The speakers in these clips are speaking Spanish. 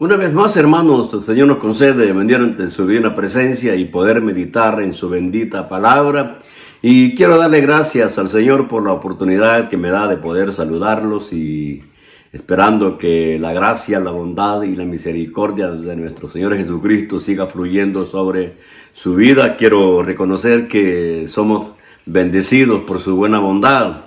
Una vez más, hermanos, el Señor nos concede venir ante su divina presencia y poder meditar en su bendita palabra. Y quiero darle gracias al Señor por la oportunidad que me da de poder saludarlos y esperando que la gracia, la bondad y la misericordia de nuestro Señor Jesucristo siga fluyendo sobre su vida. Quiero reconocer que somos bendecidos por su buena bondad,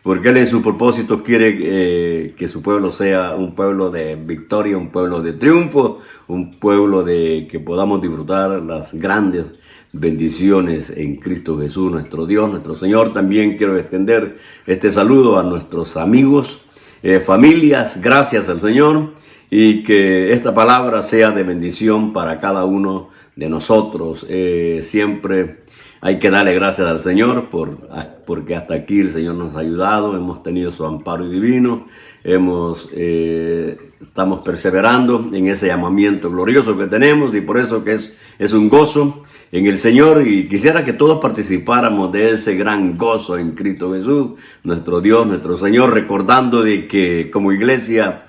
porque Él en su propósito quiere que su pueblo sea un pueblo de victoria, un pueblo de triunfo, un pueblo de que podamos disfrutar las grandes bendiciones en Cristo Jesús, nuestro Dios, nuestro Señor. También quiero extender este saludo a nuestros amigos, familias, gracias al Señor, y que esta palabra sea de bendición para cada uno de nosotros. Siempre hay que darle gracias al Señor porque hasta aquí el Señor nos ha ayudado, hemos tenido su amparo divino, estamos perseverando en ese llamamiento glorioso que tenemos, y por eso que es un gozo en el Señor, y quisiera que todos participáramos de ese gran gozo en Cristo Jesús, nuestro Dios, nuestro Señor, recordando de que como iglesia,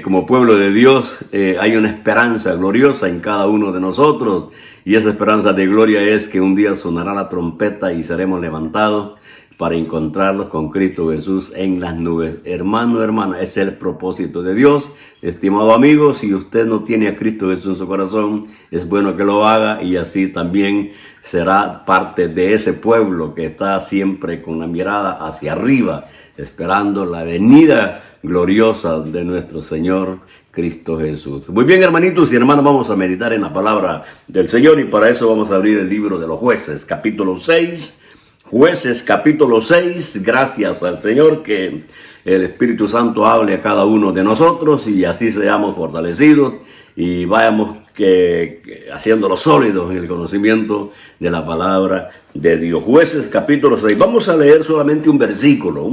como pueblo de Dios, hay una esperanza gloriosa en cada uno de nosotros, y esa esperanza de gloria es que un día sonará la trompeta y seremos levantados para encontrarlos con Cristo Jesús en las nubes. Hermano, hermana, ese es el propósito de Dios. Estimado amigo, si usted no tiene a Cristo Jesús en su corazón, es bueno que lo haga, y así también será parte de ese pueblo que está siempre con la mirada hacia arriba, esperando la venida gloriosa de nuestro Señor Cristo Jesús. Muy bien, hermanitos y hermanas, vamos a meditar en la palabra del Señor, y para eso vamos a abrir el libro de los Jueces, capítulo 6. Jueces, capítulo 6. Gracias al Señor, que el Espíritu Santo hable a cada uno de nosotros y así seamos fortalecidos y vayamos haciéndolo sólidos en el conocimiento de la palabra de Dios. Jueces, capítulo 6. Vamos a leer solamente un versículo,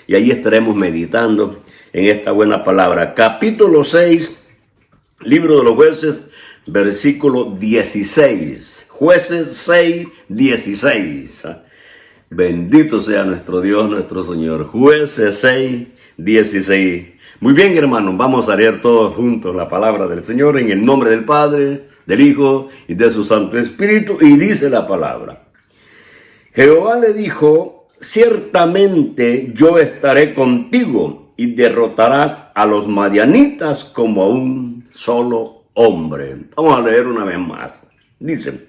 y ahí estaremos meditando en esta buena palabra. Capítulo 6, libro de los Jueces, versículo 16. Jueces 6, 16. Bendito sea nuestro Dios, nuestro Señor. Jueces 6, 16. Muy bien, hermanos, vamos a leer todos juntos la palabra del Señor en el nombre del Padre, del Hijo y de su Santo Espíritu. Y dice la palabra: Jehová le dijo: ciertamente yo estaré contigo y derrotarás a los madianitas como a un solo hombre. Vamos a leer una vez más. Dice: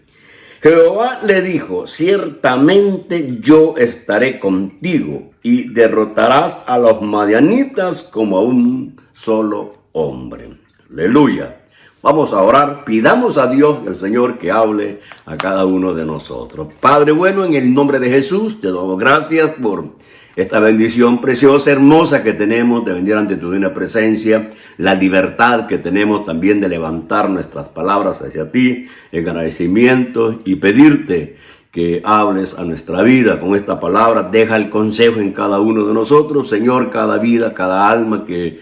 Jehová le dijo: ciertamente yo estaré contigo y derrotarás a los madianitas como a un solo hombre. Aleluya. Vamos a orar, pidamos a Dios, el Señor, que hable a cada uno de nosotros. Padre bueno, en el nombre de Jesús, te damos gracias por esta bendición preciosa, hermosa que tenemos de venir ante tu divina presencia, la libertad que tenemos también de levantar nuestras palabras hacia ti en agradecimiento y pedirte que hables a nuestra vida con esta palabra. Deja el consejo en cada uno de nosotros, Señor, cada vida, cada alma que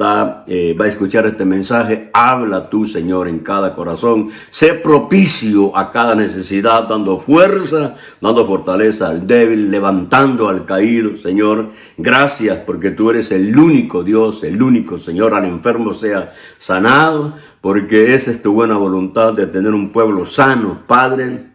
va a escuchar este mensaje. Habla tú, Señor, en cada corazón. Sé propicio a cada necesidad, dando fuerza, dando fortaleza al débil, levantando al caído, Señor. Gracias porque tú eres el único Dios, el único Señor. Al enfermo sea sanado, porque esa es tu buena voluntad de tener un pueblo sano, Padre.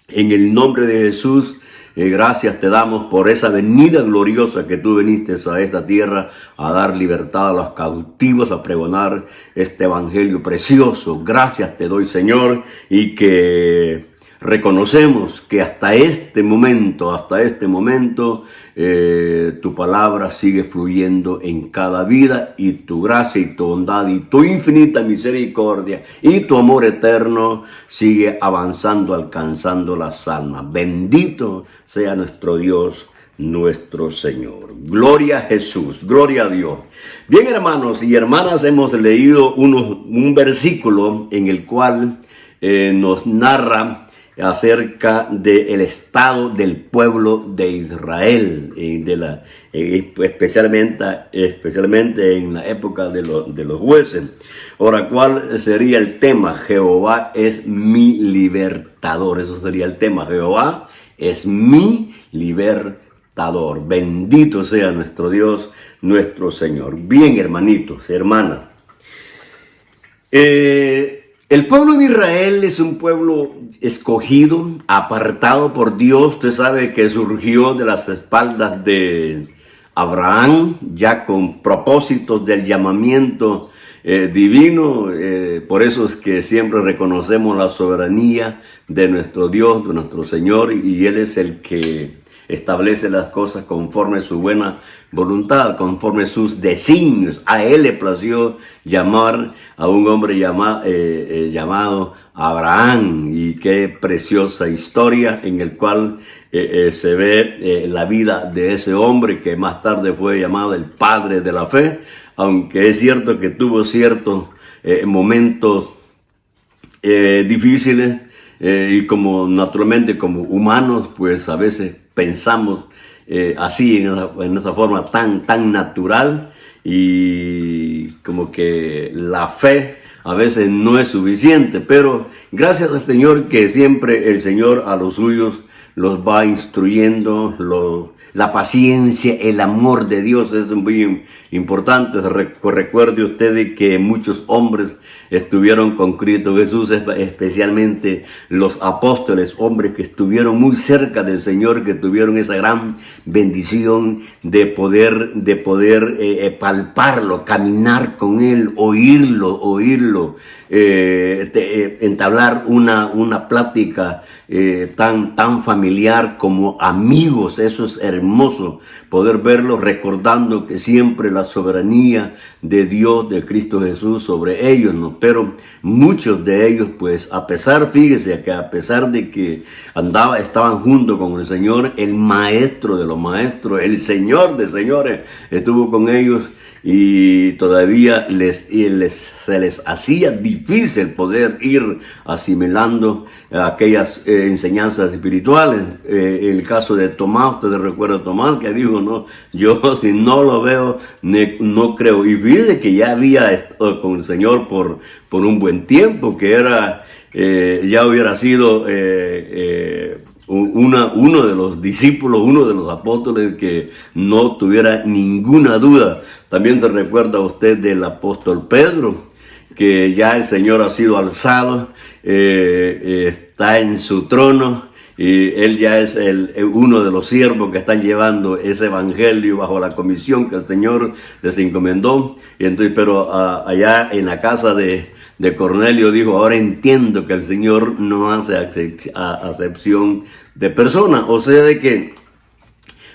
En el nombre de Jesús, gracias te damos por esa venida gloriosa que tú viniste a esta tierra a dar libertad a los cautivos, a pregonar este evangelio precioso. Gracias te doy, Señor, y que reconocemos que hasta este momento, tu palabra sigue fluyendo en cada vida, y tu gracia y tu bondad y tu infinita misericordia y tu amor eterno sigue avanzando, alcanzando las almas. Bendito sea nuestro Dios, nuestro Señor. Gloria a Jesús, gloria a Dios. Bien, hermanos y hermanas, hemos leído un versículo en el cual nos narra acerca del estado del pueblo de Israel, especialmente en la época de los jueces. Ahora, ¿cuál sería el tema? Jehová es mi libertador. Eso sería el tema. Jehová es mi libertador. Bendito sea nuestro Dios, nuestro Señor. Bien, hermanitos, hermanas. El pueblo de Israel es un pueblo escogido, apartado por Dios. Usted sabe que surgió de las espaldas de Abraham, ya con propósitos del llamamiento divino. Por eso es que siempre reconocemos la soberanía de nuestro Dios, de nuestro Señor, y Él es el que establece las cosas conforme su buena voluntad, conforme sus designios. A Él le plació llamar a un hombre llamado Abraham, y qué preciosa historia en el cual se ve la vida de ese hombre que más tarde fue llamado el padre de la fe, aunque es cierto que tuvo ciertos momentos difíciles, y como naturalmente como humanos pues a veces pensamos así en esa forma tan natural, y como que la fe a veces no es suficiente, pero gracias al Señor que siempre el Señor a los suyos los va instruyendo. La paciencia, el amor de Dios es muy importante. Recuerde usted que muchos hombres estuvieron con Cristo Jesús, especialmente los apóstoles, hombres que estuvieron muy cerca del Señor, que tuvieron esa gran bendición de poder palparlo, caminar con Él, oírlo, entablar una plática tan familiar como amigos. Eso es hermoso, poder verlos recordando que siempre la soberanía de Dios, de Cristo Jesús sobre ellos, ¿no? Pero muchos de ellos, pues fíjese que a pesar de que estaban junto con el Señor, el maestro de los maestros, el Señor de señores, estuvo con ellos, y todavía se les hacía difícil poder ir asimilando aquellas enseñanzas espirituales. El caso de Tomás, ustedes recuerdan a Tomás que dijo, no, yo si no lo veo, no creo. Y fíjense que ya había estado con el Señor por un buen tiempo, que ya hubiera sido uno de los discípulos, uno de los apóstoles que no tuviera ninguna duda. También se recuerda usted del apóstol Pedro, que ya el Señor ha sido alzado, está en su trono, y él ya es uno de los siervos que están llevando ese evangelio bajo la comisión que el Señor les encomendó. Y entonces, pero allá en la casa de Cornelio dijo, ahora entiendo que el Señor no hace acepción de personas. O sea, de que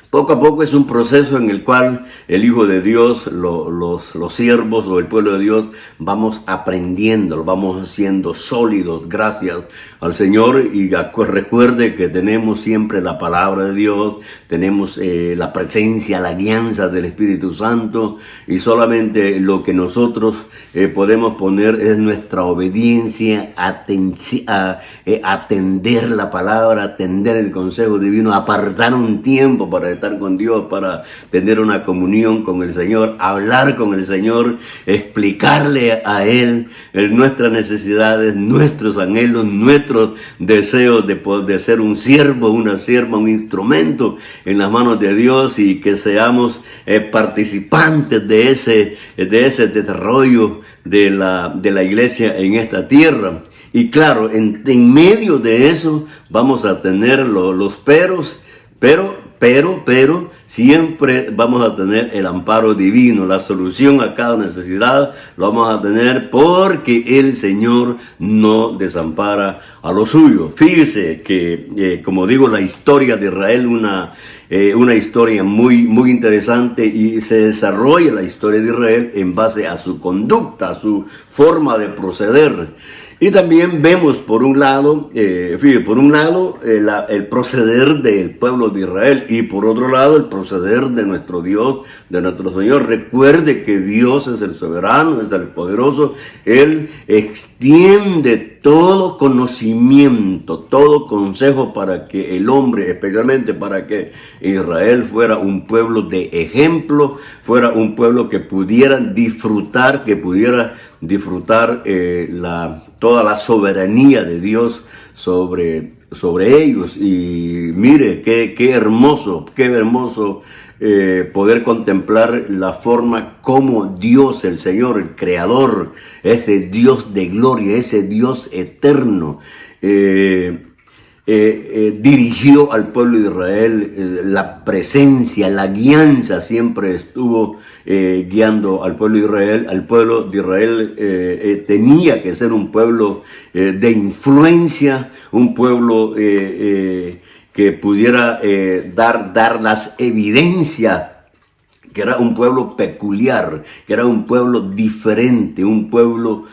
poco a poco es un proceso en el cual el Hijo de Dios, los siervos o el pueblo de Dios, vamos aprendiendo, vamos siendo sólidos gracias al Señor. Y recuerde que tenemos siempre la palabra de Dios, tenemos la presencia, la guianza del Espíritu Santo, y solamente lo que nosotros podemos poner es nuestra obediencia, atender la palabra, atender el consejo divino, apartar un tiempo para estar con Dios, para tener una comunión con el Señor, hablar con el Señor, explicarle a Él nuestras necesidades, nuestros anhelos, nuestros deseos de ser un siervo, una sierva, un instrumento en las manos de Dios, y que seamos participantes de ese desarrollo de la iglesia en esta tierra. Y claro, en medio de eso vamos a tener los peros, pero siempre vamos a tener el amparo divino, la solución a cada necesidad lo vamos a tener, porque el Señor no desampara a los suyos. Fíjese que, como digo, la historia de Israel, una historia muy interesante, y se desarrolla la historia de Israel en base a su conducta, a su forma de proceder. Y también vemos por un lado, el proceder del pueblo de Israel, y por otro lado el proceder de nuestro Dios, de nuestro Señor. Recuerde que Dios es el soberano, es el poderoso. Él extiende todo conocimiento, todo consejo para que el hombre, especialmente para que Israel fuera un pueblo de ejemplo, fuera un pueblo que pudiera disfrutar, toda la soberanía de Dios sobre ellos. Y mire qué hermoso poder contemplar la forma como Dios, el Señor, el Creador, ese Dios de gloria, ese Dios eterno, dirigió al pueblo de Israel. La presencia, la guianza siempre estuvo guiando al pueblo de Israel. Al pueblo de Israel tenía que ser un pueblo de influencia, un pueblo que pudiera dar las evidencias, que era un pueblo peculiar, que era un pueblo diferente, un pueblo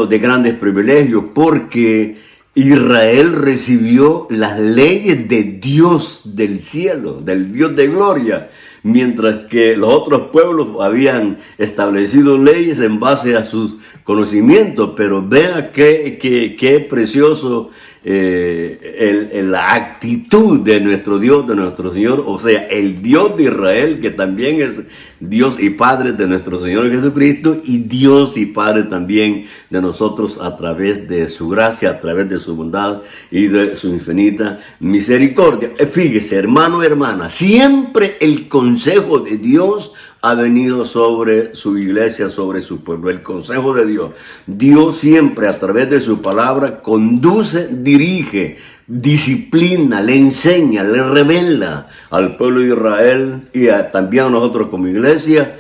de grandes privilegios, porque Israel recibió las leyes de Dios del cielo, del Dios de gloria, mientras que los otros pueblos habían establecido leyes en base a sus conocimientos. Pero vea qué precioso la actitud de nuestro Dios, de nuestro Señor, o sea, el Dios de Israel, que también es Dios y Padre de nuestro Señor Jesucristo, y Dios y Padre también de nosotros a través de su gracia, a través de su bondad y de su infinita misericordia. Fíjese, hermano y hermana, siempre el consejo de Dios ha venido sobre su iglesia, sobre su pueblo. El consejo de Dios. Dios siempre a través de su palabra conduce, dirige, disciplina, le enseña, le revela al pueblo de Israel y también a nosotros como iglesia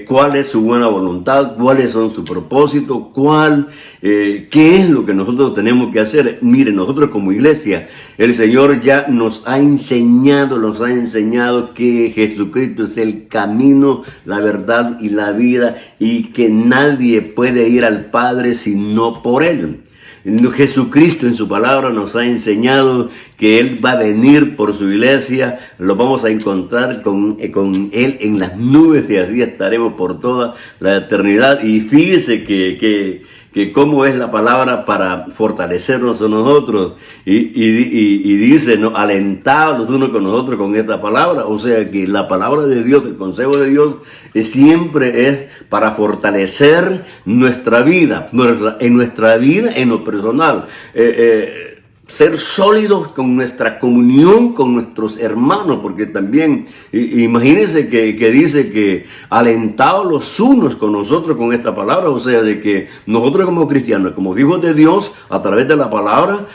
cuál es su buena voluntad, cuáles son sus propósitos, qué es lo que nosotros tenemos que hacer. Mire, nosotros como iglesia, el Señor ya nos ha enseñado que Jesucristo es el camino, la verdad y la vida, y que nadie puede ir al Padre sino por Él. Jesucristo en su palabra nos ha enseñado que Él va a venir por su iglesia, lo vamos a encontrar con Él en las nubes, y así estaremos por toda la eternidad. Y fíjese que cómo es la palabra para fortalecernos a nosotros, y dice, ¿no?, alentados los unos con nosotros con esta palabra. O sea que la palabra de Dios, el consejo de Dios, siempre es para fortalecer nuestra vida, en lo personal, ser sólidos con nuestra comunión con nuestros hermanos, porque también, imagínense que dice que alentados los unos con nosotros con esta palabra. O sea, de que nosotros como cristianos, como hijos de Dios, a través de la palabra,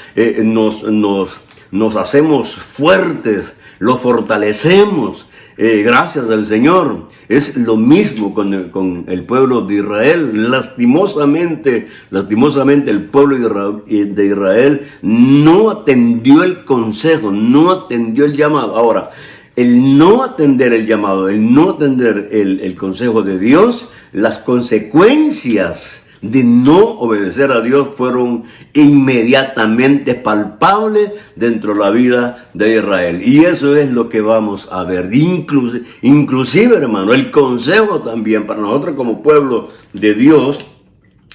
nos hacemos fuertes, los fortalecemos. Gracias al Señor. Es lo mismo con el pueblo de Israel. Lastimosamente el pueblo de Israel no atendió el consejo, no atendió el llamado. Ahora, el no atender el llamado, el no atender el consejo de Dios, las consecuencias de no obedecer a Dios fueron inmediatamente palpables dentro de la vida de Israel. Y eso es lo que vamos a ver. Inclusive, hermano, el consejo también para nosotros como pueblo de Dios.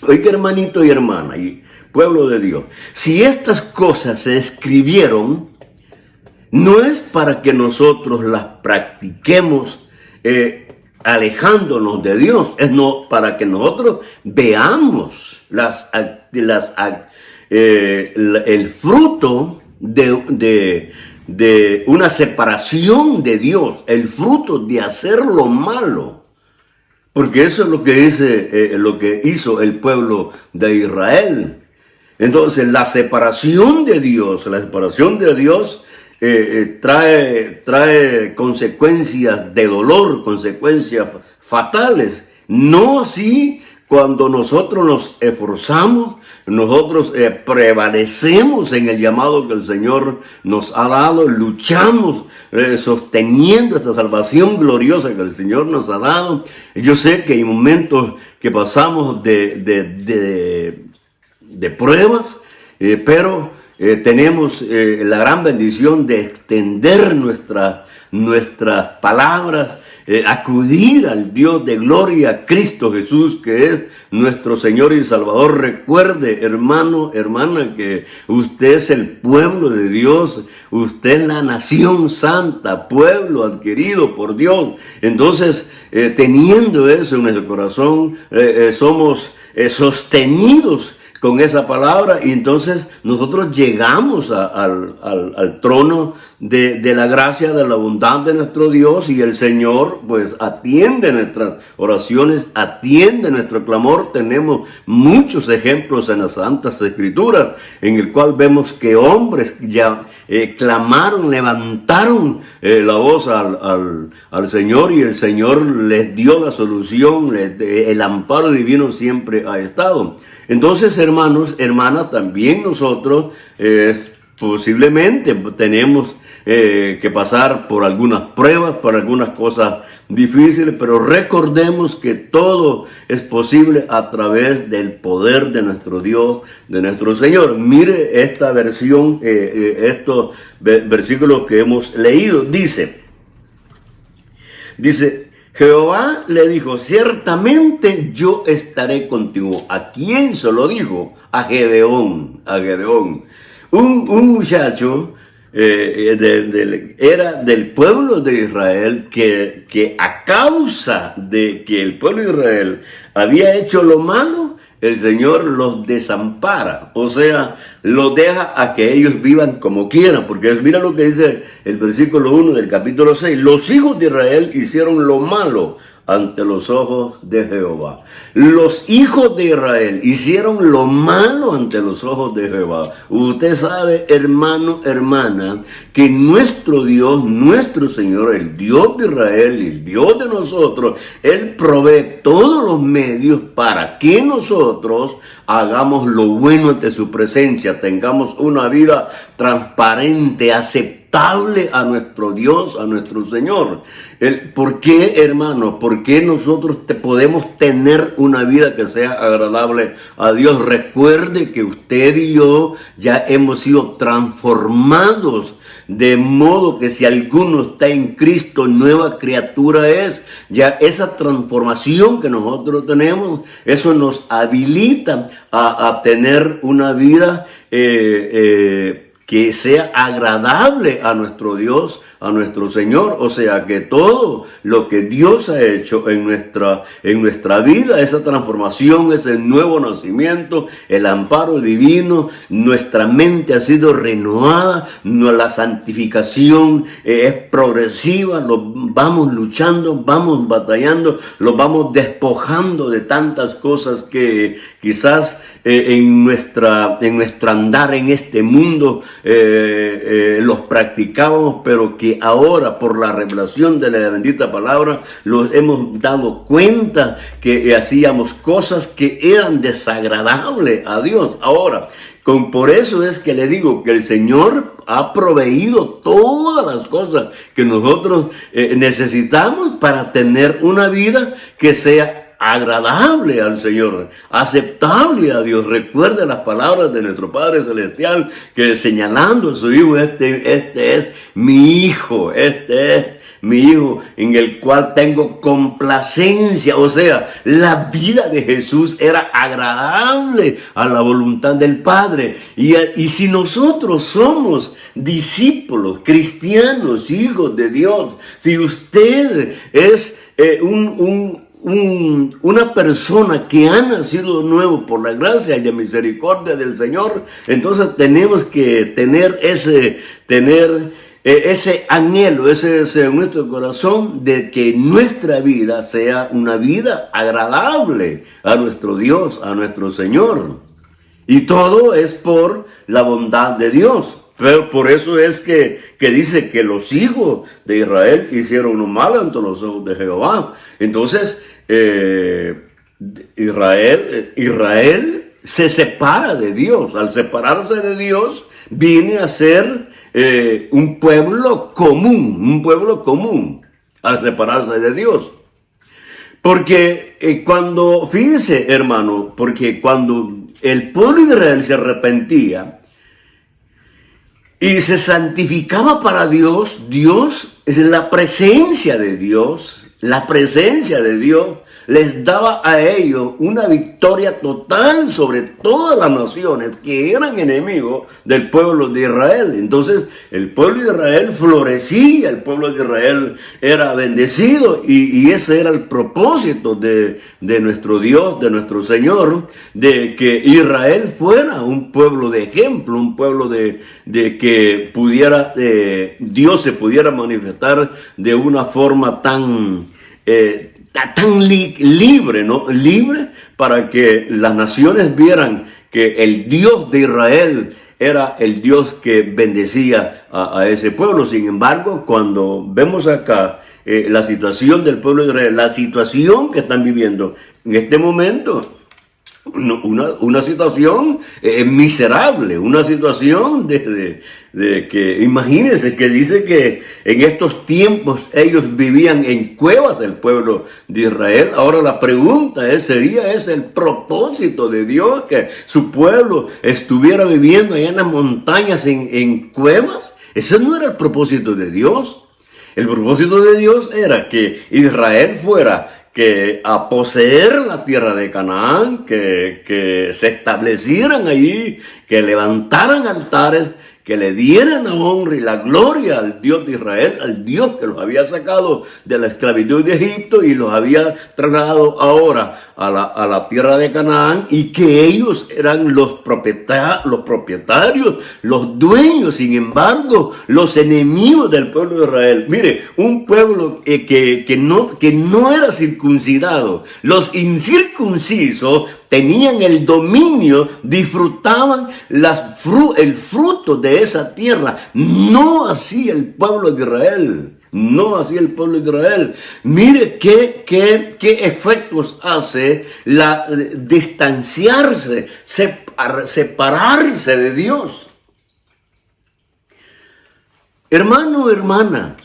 Oiga, hermanito y hermana, y pueblo de Dios, si estas cosas se escribieron, no es para que nosotros las practiquemos alejándonos de Dios, es no para que nosotros veamos el fruto de una separación de Dios, el fruto de hacer lo malo, porque eso es lo que hizo el pueblo de Israel. Entonces, la separación de Dios trae consecuencias de dolor, consecuencias fatales. No así cuando nosotros nos esforzamos, nosotros prevalecemos en el llamado que el Señor nos ha dado, luchamos sosteniendo esta salvación gloriosa que el Señor nos ha dado. Yo sé que hay momentos que pasamos de pruebas, pero tenemos la gran bendición de extender nuestras palabras, acudir al Dios de gloria, Cristo Jesús, que es nuestro Señor y Salvador. Recuerde, hermano, hermana, que usted es el pueblo de Dios, usted es la nación santa, pueblo adquirido por Dios. Entonces, teniendo eso en nuestro corazón, somos sostenidos con esa palabra, y entonces nosotros llegamos al trono de la gracia, de la bondad de nuestro Dios, y el Señor pues atiende nuestras oraciones, atiende nuestro clamor. Tenemos muchos ejemplos en las Santas Escrituras en el cual vemos que hombres ya clamaron, levantaron la voz al Señor, y el Señor les dio la solución. El amparo divino siempre ha estado. Entonces, hermanos, hermanas, también nosotros posiblemente tenemos que pasar por algunas pruebas, por algunas cosas difíciles, pero recordemos que todo es posible a través del poder de nuestro Dios, de nuestro Señor. Mire esta versión, estos versículos que hemos leído. Dice, Jehová le dijo, ciertamente yo estaré contigo. ¿A quién se lo dijo? A Gedeón. Un muchacho era del pueblo de Israel que a causa de que el pueblo de Israel había hecho lo malo, el Señor los desampara, o sea, los deja a que ellos vivan como quieran, porque mira lo que dice el versículo 1 del capítulo 6, los hijos de Israel hicieron lo malo ante los ojos de Jehová. Los hijos de Israel hicieron lo malo ante los ojos de Jehová. Usted sabe, hermano, hermana, que nuestro Dios, nuestro Señor, el Dios de Israel y el Dios de nosotros, Él provee todos los medios para que nosotros hagamos lo bueno ante su presencia, tengamos una vida transparente, aceptable a nuestro Dios, a nuestro Señor. ¿Por qué, hermano? ¿Por qué nosotros podemos tener una vida que sea agradable a Dios? Recuerde que usted y yo ya hemos sido transformados, de modo que si alguno está en Cristo, nueva criatura es. Ya esa transformación que nosotros tenemos, eso nos habilita a tener una vida que sea agradable a nuestro Dios, a nuestro Señor. O sea, que todo lo que Dios ha hecho en nuestra vida, esa transformación, ese nuevo nacimiento, el amparo divino, nuestra mente ha sido renovada, la santificación es progresiva, lo vamos luchando, vamos batallando, lo vamos despojando de tantas cosas que quizás en nuestro andar en este mundo los practicábamos, pero que ahora por la revelación de la bendita palabra los hemos dado cuenta que hacíamos cosas que eran desagradables a Dios. Ahora, por eso es que le digo que el Señor ha proveído todas las cosas que nosotros necesitamos para tener una vida que sea agradable al Señor, aceptable a Dios. Recuerde las palabras de nuestro Padre Celestial, que señalando a su Hijo, este es mi Hijo, en el cual tengo complacencia. O sea, la vida de Jesús era agradable a la voluntad del Padre. Y si nosotros somos discípulos, cristianos, hijos de Dios, si usted es una persona que ha nacido nuevo por la gracia y la misericordia del Señor, entonces tenemos que tener ese anhelo, ese en nuestro corazón, de que nuestra vida sea una vida agradable a nuestro Dios, a nuestro Señor. Y todo es por la bondad de Dios. Pero por eso es que dice que los hijos de Israel hicieron lo malo ante los ojos de Jehová. Entonces, Israel se separa de Dios. Al separarse de Dios, viene a ser un pueblo común, al separarse de Dios. Porque fíjense, hermano, porque cuando el pueblo de Israel se arrepentía y se santificaba para Dios, la presencia de Dios les daba a ellos una victoria total sobre todas las naciones que eran enemigos del pueblo de Israel. Entonces el pueblo de Israel florecía, el pueblo de Israel era bendecido, y ese era el propósito de nuestro Dios, de nuestro Señor, de que Israel fuera un pueblo de ejemplo, un pueblo de que pudiera, Dios se pudiera manifestar de una forma tan libre, ¿no? Libre, para que las naciones vieran que el Dios de Israel era el Dios que bendecía a ese pueblo. Sin embargo, cuando vemos acá la situación del pueblo de Israel, la situación que están viviendo en este momento, una situación miserable, una situación de que, imagínense, que dice que en estos tiempos ellos vivían en cuevas, el pueblo de Israel. Ahora la pregunta es, ¿sería ese el propósito de Dios, que su pueblo estuviera viviendo allá en las montañas en cuevas? Ese no era el propósito de Dios. El propósito de Dios era que Israel fuera a poseer la tierra de Canaán, que se establecieran allí, que levantaran altares, que le dieran la honra y la gloria al Dios de Israel, al Dios que los había sacado de la esclavitud de Egipto y los había trasladado ahora a la tierra de Canaán, y que ellos eran los propietarios, los dueños. Sin embargo, los enemigos del pueblo de Israel, mire, un pueblo que no era circuncidado, los incircuncisos tenían el dominio, disfrutaban el fruto de esa tierra. No así el pueblo de Israel. No así el pueblo de Israel. Mire qué efectos hace la distanciarse, separarse de Dios. Hermano, hermana,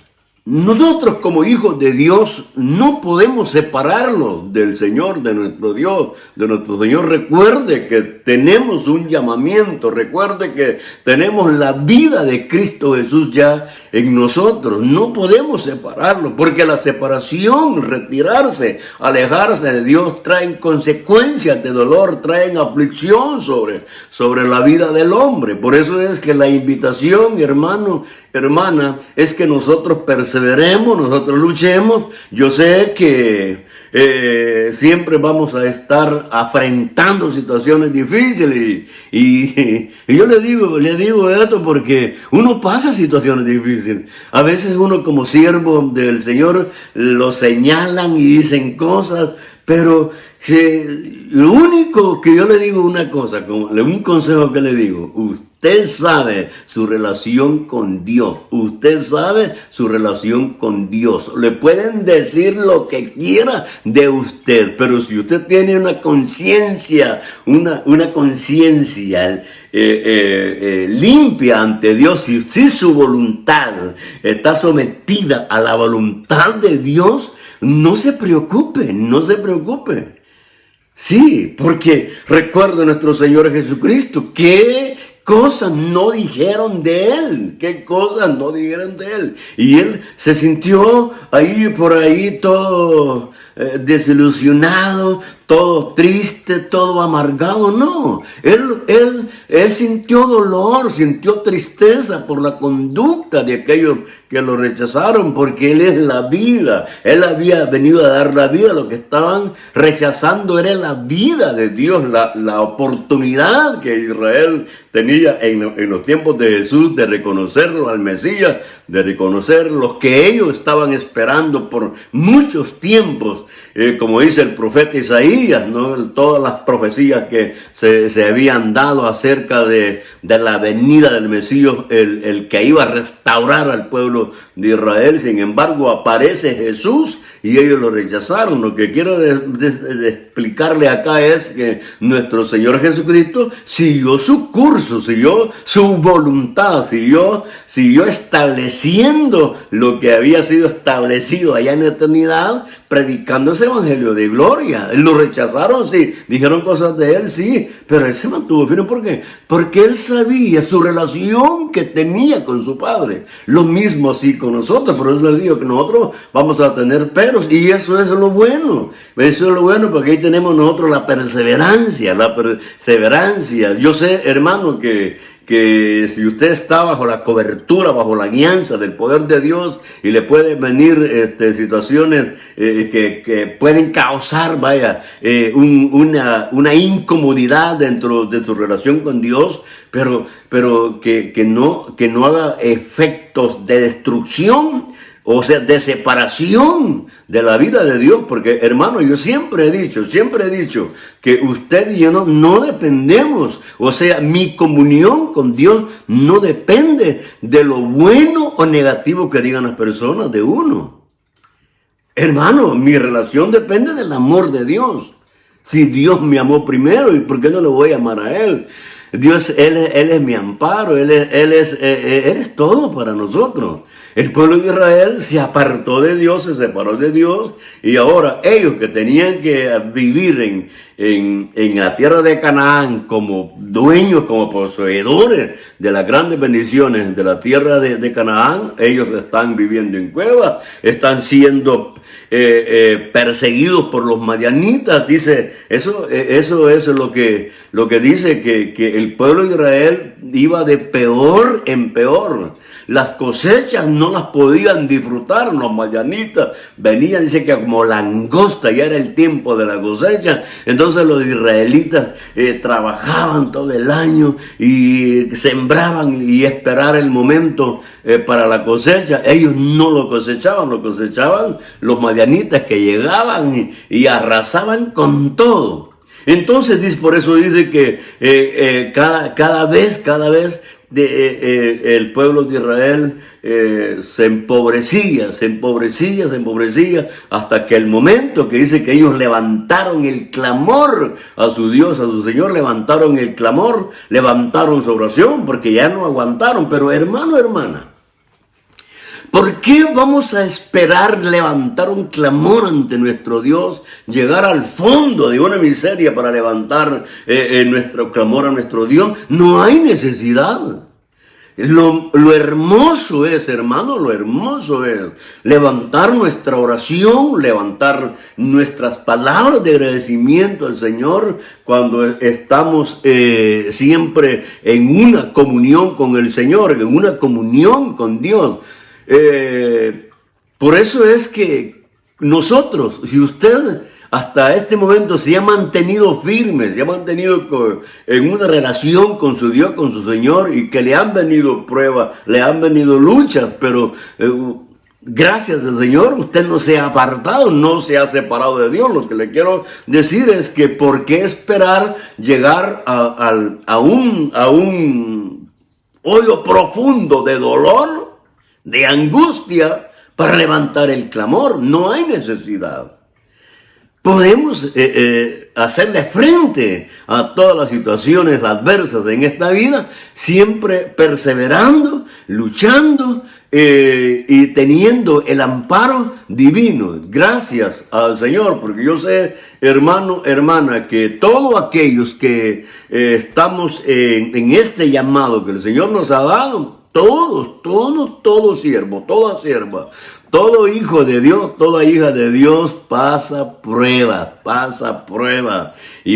nosotros como hijos de Dios no podemos separarnos del Señor, de nuestro Dios, de nuestro Señor. Recuerde que tenemos un llamamiento, recuerde que tenemos la vida de Cristo Jesús ya en nosotros. No podemos separarlo, porque la separación, retirarse, alejarse de Dios, traen consecuencias de dolor, traen aflicción sobre la vida del hombre. Por eso es que la invitación, hermano, hermana, es que nosotros perseveremos, nosotros luchemos. Yo sé que siempre vamos a estar afrontando situaciones difíciles, y yo le digo esto porque uno pasa situaciones difíciles. A veces uno, como siervo del Señor, lo señalan y dicen cosas, pero lo único que yo le digo, una cosa, un consejo que le digo: usted sabe su relación con Dios, usted sabe su relación con Dios. Le pueden decir lo que quiera de usted, pero si usted tiene una conciencia, una conciencia limpia ante Dios, si su voluntad está sometida a la voluntad de Dios, no se preocupe, no se preocupe. Sí, porque recuerdo a nuestro Señor Jesucristo, qué cosas no dijeron de Él, qué cosas no dijeron de Él. Y Él se sintió por ahí todo desilusionado, todo triste, todo amargado. No, él sintió dolor, sintió tristeza por la conducta de aquellos que lo rechazaron, porque Él es la vida. Él había venido a dar la vida. Lo que estaban rechazando era la vida de Dios, la oportunidad que Israel tenía en los tiempos de Jesús de reconocerlo al Mesías, de reconocer lo que ellos estaban esperando por muchos tiempos. Como dice el profeta Isaías, ¿no? Todas las profecías que se habían dado acerca de la venida del Mesías, el que iba a restaurar al pueblo de Israel. Sin embargo, aparece Jesús y ellos lo rechazaron. Lo que quiero explicarle acá es que nuestro Señor Jesucristo siguió su curso, siguió su voluntad, siguió estableciendo lo que había sido establecido allá en la eternidad, predicando predicando ese evangelio de gloria. Lo rechazaron, sí, dijeron cosas de él, sí, pero él se mantuvo firme. ¿Por qué? Porque él sabía su relación que tenía con su padre. Lo mismo así con nosotros, por eso les digo que nosotros vamos a tener peros, y eso es lo bueno. Eso es lo bueno, porque ahí tenemos nosotros la perseverancia, Yo sé, hermano, que si usted está bajo la cobertura, bajo la guianza del poder de Dios, y le pueden venir situaciones que pueden causar, una incomodidad dentro de tu relación con Dios, pero que no haga efectos de destrucción, o sea, de separación de la vida de Dios. Porque, hermano, yo siempre he dicho que usted y yo no dependemos. O sea, mi comunión con Dios no depende de lo bueno o negativo que digan las personas de uno. Hermano, mi relación depende del amor de Dios. Si Dios me amó primero, ¿y por qué no lo voy a amar a Él? Dios, Él es mi amparo, Él es todo para nosotros. El pueblo de Israel se apartó de Dios, se separó de Dios, y ahora ellos que tenían que vivir en la tierra de Canaán como dueños, como poseedores de las grandes bendiciones de la tierra de Canaán, ellos están viviendo en cuevas, están siendo perseguidos por los madianitas. Dice, eso es lo que dice, que el pueblo de Israel iba de peor en peor. Las cosechas no las podían disfrutar. Los madianitas venían, dice que como langosta, ya era el tiempo de la cosecha. Entonces los israelitas trabajaban todo el año y sembraban y esperaban el momento para la cosecha. Ellos no lo cosechaban los madianitas, que llegaban y arrasaban con todo. Entonces, por eso dice que cada vez el pueblo de Israel se empobrecía, hasta que el momento que dice que ellos levantaron el clamor a su Dios, a su Señor, levantaron el clamor, levantaron su oración, porque ya no aguantaron. Pero hermano, hermana, ¿por qué vamos a esperar levantar un clamor ante nuestro Dios, llegar al fondo de una miseria para levantar nuestro clamor a nuestro Dios? No hay necesidad. Lo hermoso es, hermano, levantar nuestra oración, levantar nuestras palabras de agradecimiento al Señor cuando estamos siempre en una comunión con el Señor, en una comunión con Dios. Por eso es que nosotros, si usted hasta este momento se ha mantenido firme, se ha mantenido en una relación con su Dios, con su Señor, y que le han venido pruebas, le han venido luchas, pero gracias al Señor usted no se ha apartado, no se ha separado de Dios. Lo que le quiero decir es que ¿por qué esperar llegar a un hoyo profundo de dolor, de angustia, para levantar el clamor? No hay necesidad. Podemos hacerle frente a todas las situaciones adversas en esta vida, siempre perseverando, luchando y teniendo el amparo divino. Gracias al Señor, porque yo sé, hermano, hermana, que todos aquellos que estamos en este llamado que el Señor nos ha dado, todo siervo, toda sierva, todo hijo de Dios, toda hija de Dios pasa prueba.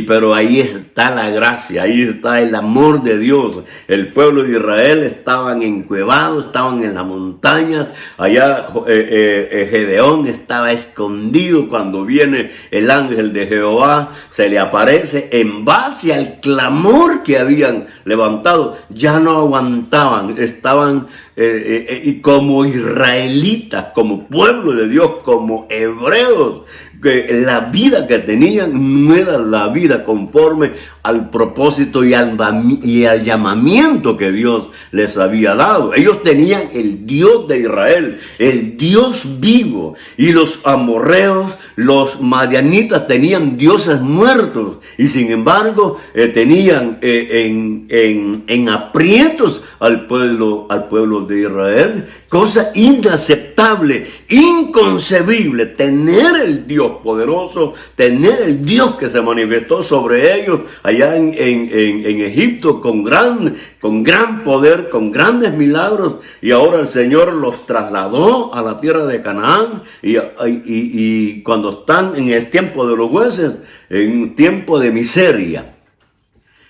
Pero ahí está la gracia, ahí está el amor de Dios. El pueblo de Israel estaban encuevados, estaban en la montaña. Allá Gedeón estaba escondido cuando viene el ángel de Jehová, se le aparece en base al clamor que habían levantado. Ya no aguantaban, estaban y como israelitas, como pueblo de Dios, como hebreos, que la vida que tenían no era la vida conforme al propósito y al llamamiento que Dios les había dado. Ellos tenían el Dios de Israel, el Dios vivo, y los amorreos, los madianitas tenían dioses muertos, y sin embargo tenían en aprietos al pueblo de Israel. Cosa inaceptable, inconcebible, tener el Dios Dios poderoso, tener el Dios que se manifestó sobre ellos allá en Egipto con gran poder, con grandes milagros, y ahora el Señor los trasladó a la tierra de Canaán, y cuando están en el tiempo de los jueces, en un tiempo de miseria.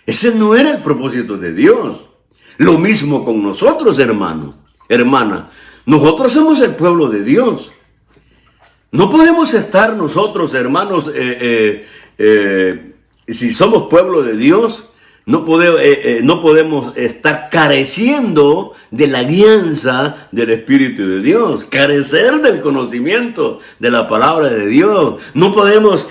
Ese no era el propósito de Dios. Lo mismo con nosotros, hermanos, hermana. Nosotros somos el pueblo de Dios. No podemos estar nosotros, hermanos, si somos pueblo de Dios, no podemos estar careciendo de la guianza del Espíritu de Dios, carecer del conocimiento de la palabra de Dios. No podemos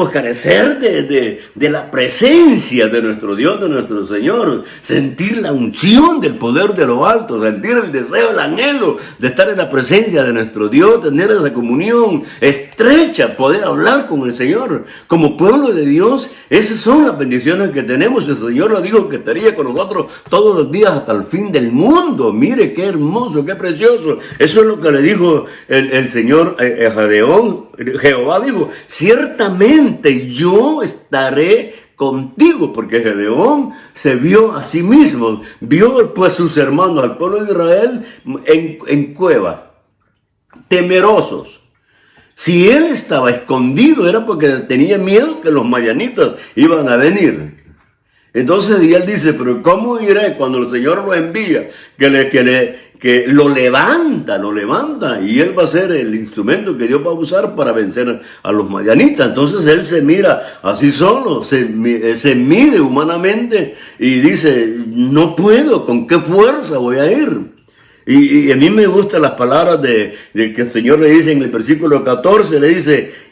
carecer de la presencia de nuestro Dios, de nuestro Señor, sentir la unción del poder de lo alto, sentir el deseo, el anhelo de estar en la presencia de nuestro Dios, tener esa comunión estrecha, poder hablar con el Señor. Como pueblo de Dios, esas son las bendiciones que tenemos. El Señor nos dijo que estaría con nosotros todos los días hasta el fin del mundo. Mire qué hermoso, qué precioso. Eso es lo que le dijo el Señor a Gedeón. Jehová dijo, ciertamente yo estaré contigo, porque Gedeón se vio a sí mismo, vio pues sus hermanos, al pueblo de Israel en cueva, temerosos. Si él estaba escondido era porque tenía miedo que los madianitas iban a venir. Entonces y él dice, pero ¿cómo iré cuando el Señor lo envía? Que lo levanta, y él va a ser el instrumento que Dios va a usar para vencer a los madianitas. Entonces él se mira así solo, se mide humanamente y dice, no puedo, ¿con qué fuerza voy a ir? Y a mí me gustan las palabras de que el Señor le dice en el versículo 14, le dice,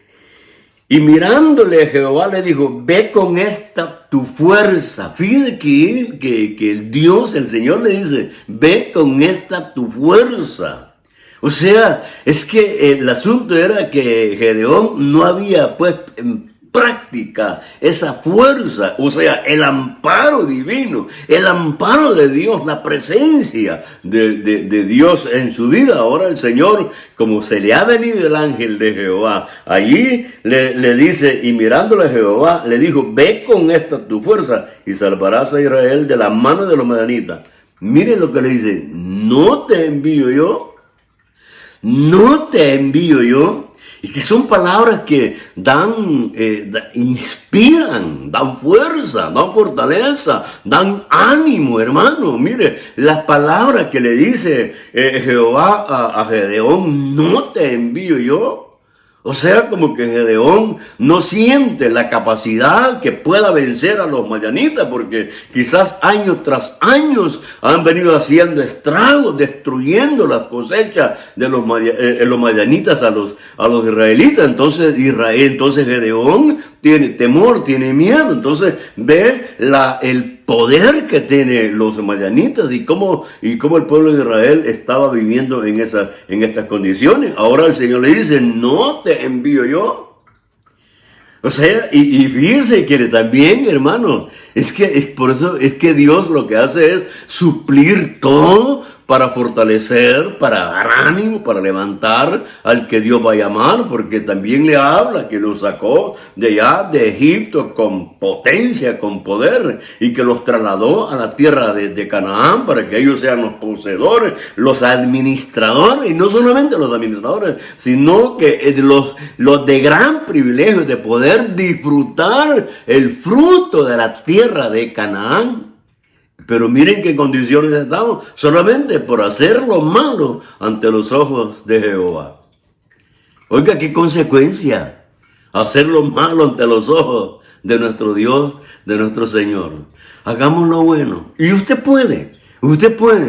y mirándole Jehová le dijo, ve con esta tu fuerza. Fíjate que el Dios, el Señor le dice, ve con esta tu fuerza. O sea, es que el asunto era que Gedeón no había puesto en práctica esa fuerza, o sea, el amparo divino, el amparo de Dios, la presencia de Dios en su vida. Ahora el Señor, como se le ha venido el ángel de Jehová, allí le dice, y mirándole a Jehová, le dijo, ve con esta tu fuerza y salvarás a Israel de la mano de los madianitas. Miren lo que le dice, no te envío yo, no te envío yo. Y que son palabras que inspiran, dan fuerza, dan fortaleza, dan ánimo, hermano. Mire, las palabras que le dice Jehová a Gedeón, no te envío yo. O sea, como que Gedeón no siente la capacidad que pueda vencer a los madianitas, porque quizás años tras años han venido haciendo estragos, destruyendo las cosechas de los madianitas a los israelitas. Entonces Gedeón tiene temor, tiene miedo. Entonces ve el poder que tienen los madianitas y cómo el pueblo de Israel estaba viviendo en estas condiciones. Ahora el Señor le dice, no te envío yo. O sea, y fíjense que también, hermano, por eso es que Dios lo que hace es suplir todo para fortalecer, para dar ánimo, para levantar al que Dios va a llamar, porque también le habla que los sacó de allá de Egipto con potencia, con poder, y que los trasladó a la tierra de Canaán para que ellos sean los poseedores, los administradores, y no solamente los administradores, sino que los de gran privilegio de poder disfrutar el fruto de la tierra de Canaán. Pero miren qué condiciones estamos, solamente por hacer lo malo ante los ojos de Jehová. Oiga, qué consecuencia, hacer lo malo ante los ojos de nuestro Dios, de nuestro Señor. Hagamos lo bueno. Y usted puede,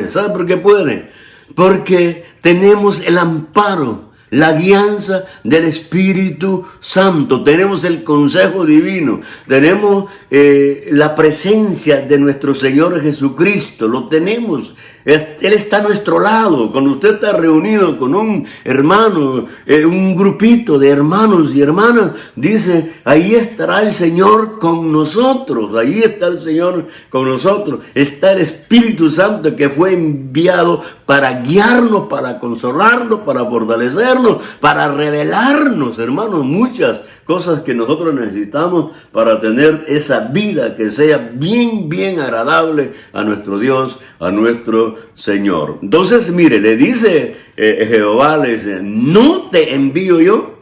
¿sabe por qué puede? Porque tenemos el amparo, la guianza del Espíritu Santo, tenemos el consejo divino, tenemos la presencia de nuestro Señor Jesucristo, lo tenemos Él está a nuestro lado. Cuando usted está reunido con un hermano, un grupito de hermanos y hermanas, dice, ahí estará el Señor con nosotros. Ahí está el Señor con nosotros. Está el Espíritu Santo que fue enviado para guiarnos, para consolarnos, para fortalecernos, para revelarnos, hermanos, muchas cosas que nosotros necesitamos para tener esa vida que sea bien, bien agradable a nuestro Dios, a nuestro Señor. Entonces, mire, le dice Jehová, le dice, ¿no te envío yo?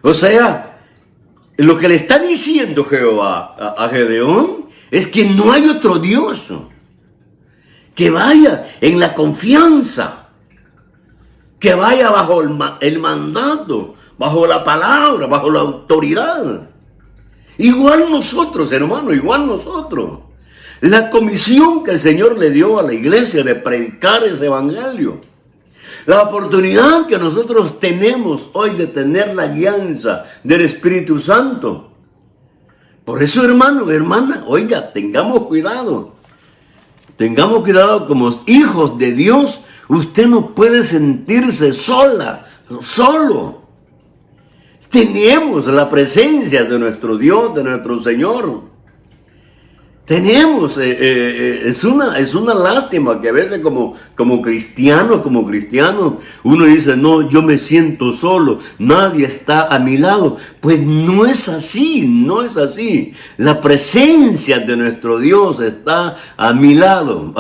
O sea, lo que le está diciendo Jehová a Gedeón es que no hay otro Dios que vaya en la confianza, que vaya bajo el mandato, bajo la palabra, bajo la autoridad. Igual nosotros, hermano, igual nosotros. La comisión que el Señor le dio a la iglesia de predicar ese evangelio. La oportunidad que nosotros tenemos hoy de tener la guianza del Espíritu Santo. Por eso, hermano, hermana, oiga, tengamos cuidado. Tengamos cuidado como hijos de Dios. Usted no puede sentirse sola, solo. Tenemos la presencia de nuestro Dios, de nuestro Señor. Tenemos, es una lástima que a veces como cristianos, uno dice, no, yo me siento solo, nadie está a mi lado. Pues no es así, no es así. La presencia de nuestro Dios está a mi lado,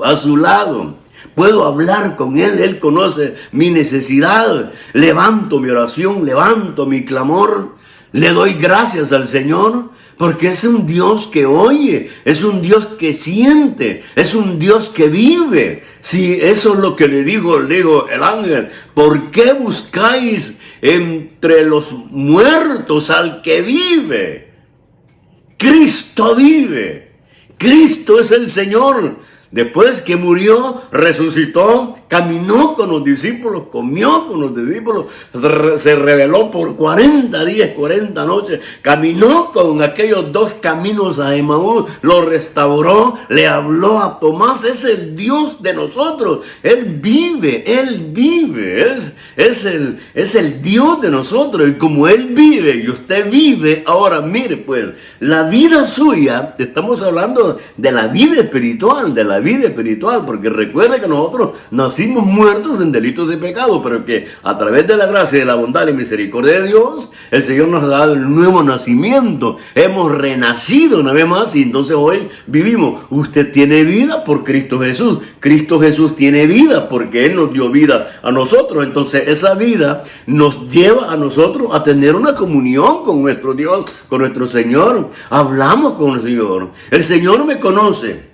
a su lado. Puedo hablar con Él conoce mi necesidad. Levanto mi oración, levanto mi clamor. Le doy gracias al Señor porque es un Dios que oye, es un Dios que siente, es un Dios que vive. Si eso es lo que le digo el ángel, ¿por qué buscáis entre los muertos al que vive? Cristo vive, Cristo es el Señor. Después que murió, resucitó, caminó con los discípulos, comió con los discípulos, se reveló por 40 días, 40 noches, caminó con aquellos 2 caminos a Emaús, lo restauró, le habló a Tomás. Es el Dios de nosotros, Él vive, es el Dios de nosotros. Y como Él vive y usted vive, ahora mire pues, la vida suya, estamos hablando de la vida espiritual, porque recuerde que nosotros nacimos muertos en delitos de pecado, pero que a través de la gracia y de la bondad y misericordia de Dios, el Señor nos ha dado el nuevo nacimiento, hemos renacido una vez más y entonces hoy vivimos. Usted tiene vida por Cristo Jesús, Cristo Jesús tiene vida porque Él nos dio vida a nosotros. Entonces esa vida nos lleva a nosotros a tener una comunión con nuestro Dios, con nuestro Señor. Hablamos con el Señor me conoce.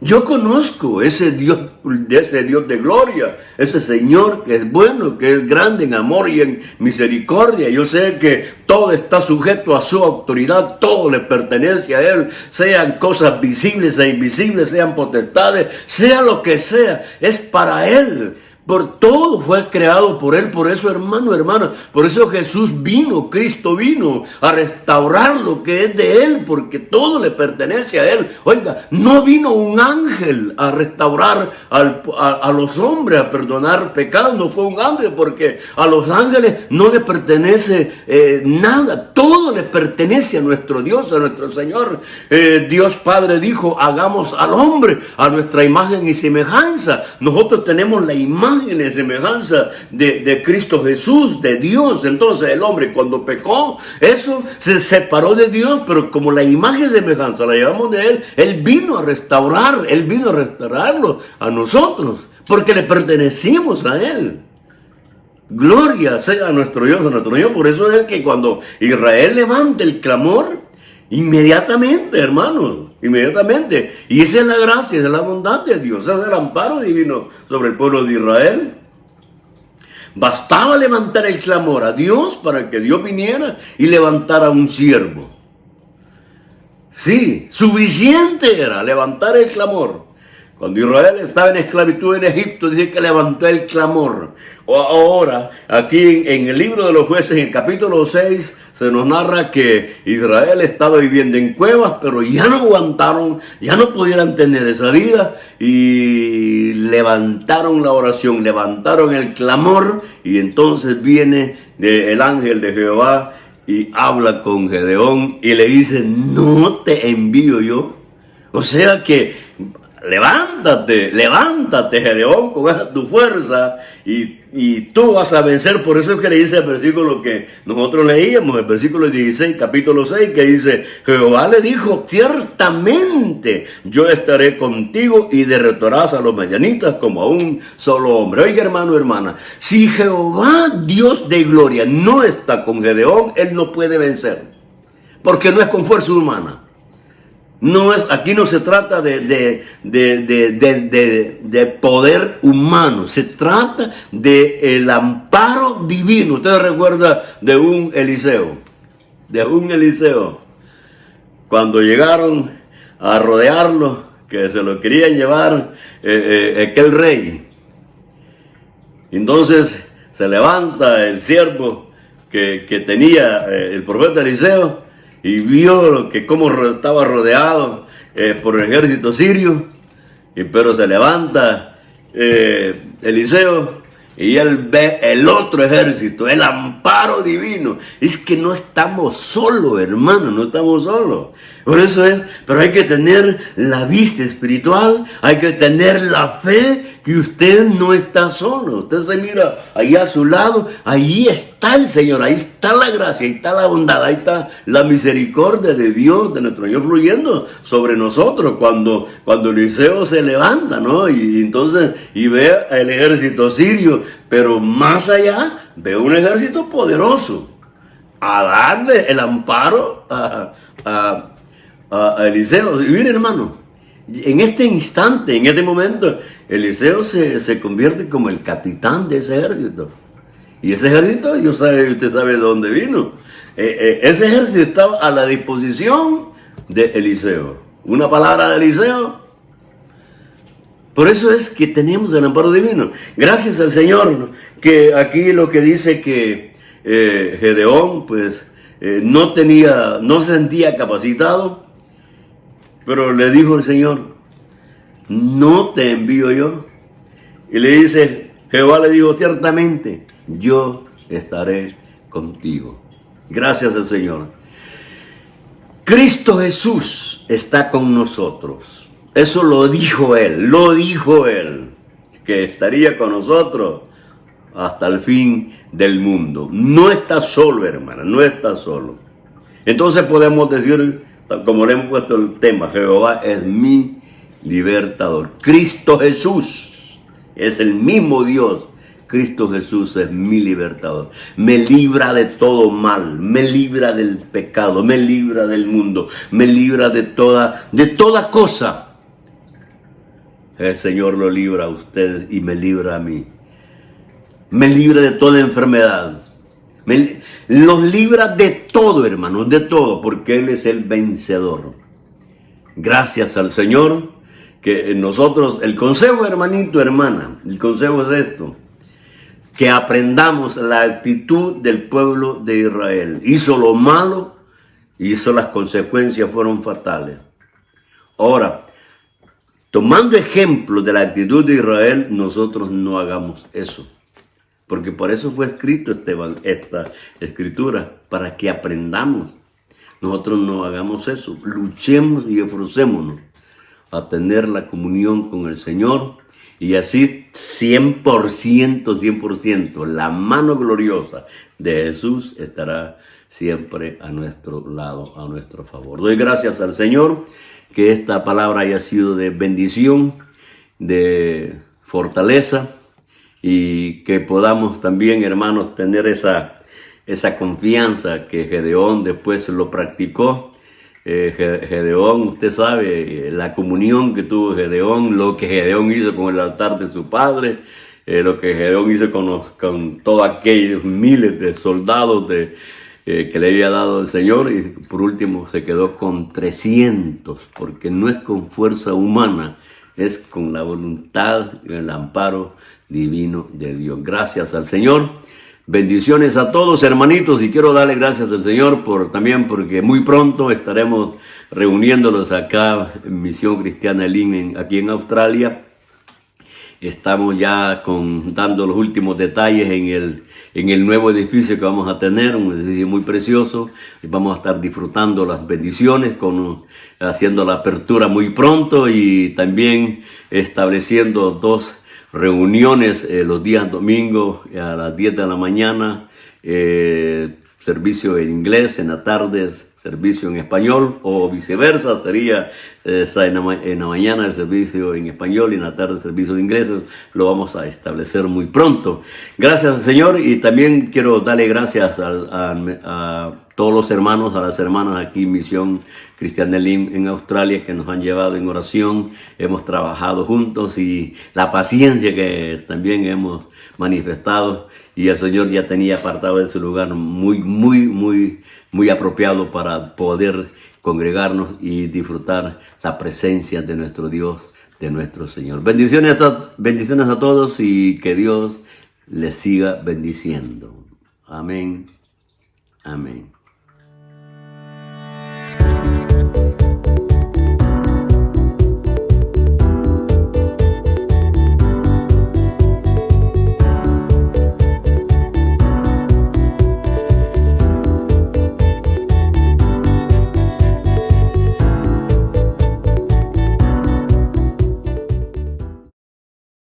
Yo conozco ese Dios de gloria, ese Señor que es bueno, que es grande en amor y en misericordia. Yo sé que todo está sujeto a su autoridad, todo le pertenece a Él, sean cosas visibles e invisibles, sean potestades, sea lo que sea, es para Él. Por todo fue creado por Él. Por eso, hermano, hermana, por eso Jesús vino, Cristo vino a restaurar lo que es de Él, porque todo le pertenece a Él. Oiga, no vino un ángel a restaurar a los hombres, a perdonar pecados. No fue un ángel, porque a los ángeles no le pertenece nada. Todo le pertenece a nuestro Dios, a nuestro Señor. Dios Padre dijo, hagamos al hombre a nuestra imagen y semejanza. Nosotros tenemos la imagen y semejanza de Cristo Jesús, de Dios. Entonces el hombre cuando pecó, eso se separó de Dios, pero como la imagen y semejanza la llevamos de Él, Él vino a restaurar, Él vino a restaurarlo a nosotros, porque le pertenecimos a Él. Gloria sea a nuestro Dios, a nuestro Dios. Por eso es que cuando Israel levanta el clamor, inmediatamente, hermanos, inmediatamente. Y esa es la gracia, esa es la bondad de Dios, ese es el amparo divino sobre el pueblo de Israel. Bastaba levantar el clamor a Dios para que Dios viniera y levantara un siervo. Sí, suficiente era levantar el clamor. Cuando Israel estaba en esclavitud en Egipto, dice que levantó el clamor. Ahora, aquí en el libro de los jueces, en el capítulo 6, se nos narra que Israel estaba viviendo en cuevas, pero ya no aguantaron, ya no pudieran tener esa vida y levantaron la oración, levantaron el clamor, y entonces viene el ángel de Jehová y habla con Gedeón y le dice: no te envío yo. O sea que levántate, levántate, Gedeón, con esa tu fuerza y tú vas a vencer. Por eso es que le dice el versículo que nosotros leíamos, el versículo 16, capítulo 6, que dice: Jehová le dijo, ciertamente yo estaré contigo y derrotarás a los madianitas como a un solo hombre. Oiga, hermano, hermana, si Jehová, Dios de gloria, no está con Gedeón, él no puede vencer, porque no es con fuerza humana. No es, aquí no se trata de poder humano, se trata del amparo divino. Usted recuerda de un Eliseo, cuando llegaron a rodearlo, que se lo querían llevar aquel rey. Entonces se levanta el siervo que tenía el profeta Eliseo, y vio que cómo estaba rodeado por el ejército sirio, pero se levanta Eliseo y él ve el otro ejército, el amparo divino. Es que no estamos solos, hermano, no estamos solos. Por eso es, pero hay que tener la vista espiritual, hay que tener la fe que usted no está solo. Usted se mira ahí a su lado, ahí está el Señor, ahí está la gracia, ahí está la bondad, ahí está la misericordia de Dios, de nuestro Dios, fluyendo sobre nosotros cuando Eliseo se levanta, ¿no? Y entonces, y ve el ejército sirio, pero más allá ve un ejército poderoso a darle el amparo a Eliseo. Y mire, hermano, en este instante, en este momento, Eliseo se convierte como el capitán de ese ejército. Y ese ejército, usted sabe de dónde vino. Ese ejército estaba a la disposición de Eliseo. Una palabra de Eliseo. Por eso es que tenemos el amparo divino. Gracias al Señor, ¿no? Que aquí lo que dice que Gedeón, pues, no se sentía capacitado, pero le dijo el Señor: no te envío yo. Y le dice, Jehová le dijo: ciertamente yo estaré contigo. Gracias al Señor. Cristo Jesús está con nosotros. Eso lo dijo Él, que estaría con nosotros hasta el fin del mundo. No está solo, hermana, no está solo. Entonces podemos decir, como le hemos puesto el tema, Jehová es mi libertador. Cristo Jesús es el mismo Dios. Cristo Jesús es mi libertador. Me libra de todo mal, me libra del pecado, me libra del mundo, me libra de toda cosa. El Señor lo libra a usted y me libra a mí. Me libra de toda enfermedad. Los libra de todo, hermanos, de todo, porque Él es el vencedor. Gracias al Señor, que nosotros, el consejo, hermanito, hermana, el consejo es esto: que aprendamos la actitud del pueblo de Israel. Hizo lo malo, hizo las consecuencias, fueron fatales. Ahora, tomando ejemplo de la actitud de Israel, nosotros no hagamos eso. Porque por eso fue escrito esta escritura, para que aprendamos. Nosotros no hagamos eso. Luchemos y esforcémonos a tener la comunión con el Señor. Y así 100%, la mano gloriosa de Jesús estará siempre a nuestro lado, a nuestro favor. Doy gracias al Señor que esta palabra haya sido de bendición, de fortaleza, y que podamos también, hermanos, tener esa confianza que Gedeón después lo practicó. Gedeón, usted sabe, la comunión que tuvo Gedeón, lo que Gedeón hizo con el altar de su padre, lo que Gedeón hizo con todos aquellos miles de soldados que le había dado el Señor, y por último se quedó con 300, porque no es con fuerza humana, es con la voluntad y el amparo divino de Dios. Gracias al Señor. Bendiciones a todos, hermanitos, y quiero darle gracias al Señor también porque muy pronto estaremos reuniéndolos acá en Misión Cristiana Elim, aquí en Australia. Estamos ya dando los últimos detalles en el nuevo edificio que vamos a tener, un edificio muy precioso. Vamos a estar disfrutando las bendiciones, haciendo la apertura muy pronto y también estableciendo 2 reuniones los días domingos a las 10 de la mañana, servicio en inglés, en la tarde servicio en español, o viceversa, sería en la mañana el servicio en español y en la tarde el servicio en inglés. Lo vamos a establecer muy pronto. Gracias al Señor, y también quiero darle gracias a todos los hermanos, a las hermanas aquí en Misión Cristiana Elim en Australia, que nos han llevado en oración. Hemos trabajado juntos y la paciencia que también hemos manifestado, y el Señor ya tenía apartado ese lugar muy apropiado para poder congregarnos y disfrutar la presencia de nuestro Dios, de nuestro Señor. Bendiciones a todos, y que Dios les siga bendiciendo. Amén. Amén.